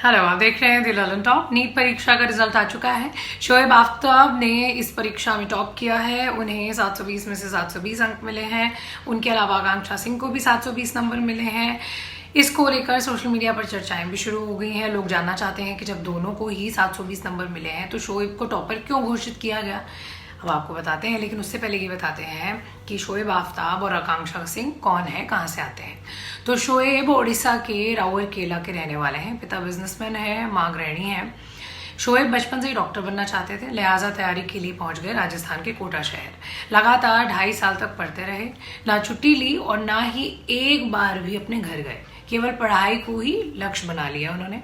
Hello, आप देख रहे हैं द ललन टॉप। नीट परीक्षा का रिजल्ट आ चुका है। शोएब आफ्ताब ने इस परीक्षा में टॉप किया है। उन्हें 720 में से 720 अंक मिले हैं। उनके अलावा आकांक्षा सिंह को भी 720 नंबर मिले हैं। इसको लेकर सोशल मीडिया पर चर्चाएं भी शुरू हो गई हैं। लोग जानना चाहते हैं कि जब दोनों को ही 720 नंबर मिले हैं तो शोएब को टॉपर क्यों घोषित किया गया। अब आपको बताते हैं, लेकिन उससे पहले ये बताते हैं कि शोएब आफ्ताब और आकांक्षा सिंह कौन है, कहाँ से आते हैं। तो शोएब ओडिशा के राउरकेला के रहने वाले हैं। पिता बिजनेसमैन है, माँ गृहिणी है। शोएब बचपन से ही डॉक्टर बनना चाहते थे, लिहाजा तैयारी के लिए पहुंच गए राजस्थान के कोटा शहर। लगातार 2.5 साल तक पढ़ते रहे, ना छुट्टी ली और ना ही एक बार भी अपने घर गए। केवल पढ़ाई को ही लक्ष्य बना लिया उन्होंने।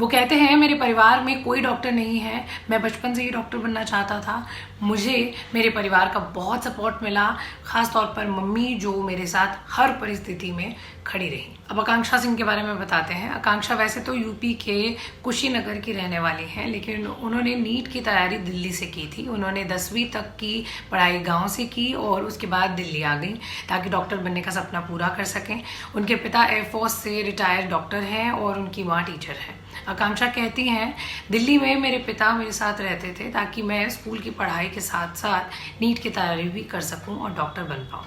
वो कहते हैं, मेरे परिवार में कोई डॉक्टर नहीं है, मैं बचपन से ही डॉक्टर बनना चाहता था। मुझे मेरे परिवार का बहुत सपोर्ट मिला, खास तौर पर मम्मी जो मेरे साथ हर परिस्थिति में खड़ी रही। अब आकांक्षा सिंह के बारे में बताते हैं। आकांक्षा वैसे तो यूपी के कुशीनगर की रहने वाली हैं, लेकिन उन्होंने नीट की तैयारी दिल्ली से की थी। उन्होंने 10वीं तक की पढ़ाई गांव से की और उसके बाद दिल्ली आ गई ताकि डॉक्टर बनने का सपना पूरा कर सकें। उनके पिता एयरफोर्स से रिटायर्ड डॉक्टर हैं और उनकी माँ टीचर है। आकांक्षा कहती हैं, दिल्ली में मेरे पिता मेरे साथ रहते थे ताकि मैं स्कूल की पढ़ाई के साथ साथ नीट की तैयारी भी कर सकूं और डॉक्टर बन पाऊं।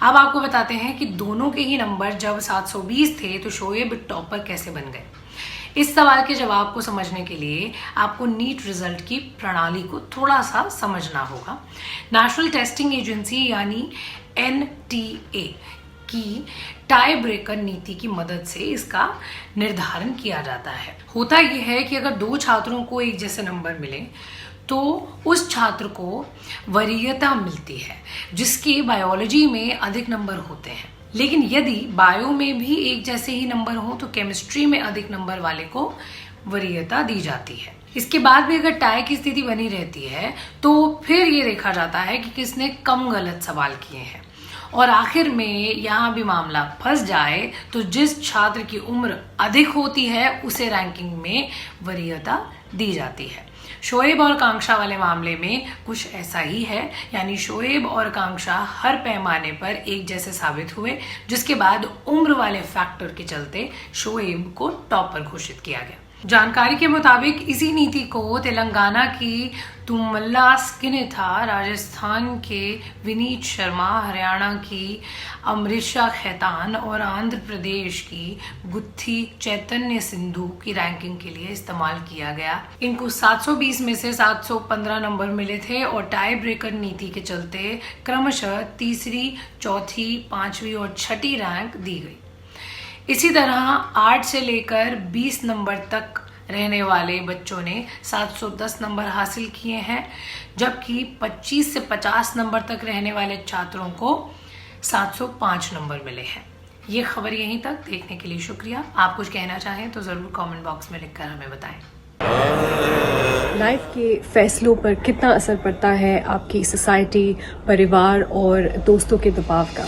अब आपको बताते हैं कि दोनों के ही नंबर जब 720 थे तो शोएब टॉपर कैसे बन गए। इस सवाल के जवाब को समझने के लिए आपको नीट रिजल्ट की प्रणाली को थोड़ा सा समझना होगा। नेशनल टेस्टिंग एजेंसी यानी NTA की टाई ब्रेकर नीति की मदद से इसका निर्धारण किया जाता है। होता यह है कि अगर 2 छात्रों को एक जैसे नंबर मिले तो उस छात्र को वरीयता मिलती है, जिसके बायोलॉजी में अधिक नंबर होते हैं। लेकिन यदि बायो में भी एक जैसे ही नंबर हो तो केमिस्ट्री में अधिक नंबर वाले को वरीयता दी जाती है। इसके बाद भी अगर टाई की स्थिति बनी रहती है तो फिर ये देखा जाता है कि किसने कम गलत सवाल किए हैं, और आखिर में यहाँ भी मामला फंस जाए तो जिस छात्र की उम्र अधिक होती है उसे रैंकिंग में वरीयता दी जाती है। शोएब और आकांक्षा वाले मामले में कुछ ऐसा ही है, यानी शोएब और आकांक्षा हर पैमाने पर एक जैसे साबित हुए, जिसके बाद उम्र वाले फैक्टर के चलते शोएब को टॉपर घोषित किया गया। जानकारी के मुताबिक इसी नीति को तेलंगाना की तुमल्ला स्किनेथा, राजस्थान के विनीत शर्मा, हरियाणा की अमृता खैतान और आंध्र प्रदेश की गुत्थी चैतन्य सिंधु की रैंकिंग के लिए इस्तेमाल किया गया। इनको 720 में से 715 नंबर मिले थे और टाई ब्रेकर नीति के चलते क्रमशः तीसरी, चौथी, 5वीं और 6ठी रैंक दी गई। इसी तरह 8 से लेकर 20 नंबर तक रहने वाले बच्चों ने 710 नंबर हासिल किए हैं, जबकि 25 से 50 नंबर तक रहने वाले छात्रों को 705 नंबर मिले हैं। ये खबर यहीं तक। देखने के लिए शुक्रिया। आप कुछ कहना चाहें तो ज़रूर कमेंट बॉक्स में लिखकर हमें बताएं। लाइफ के फैसलों पर कितना असर पड़ता है आपकी सोसाइटी, परिवार और दोस्तों के दबाव का।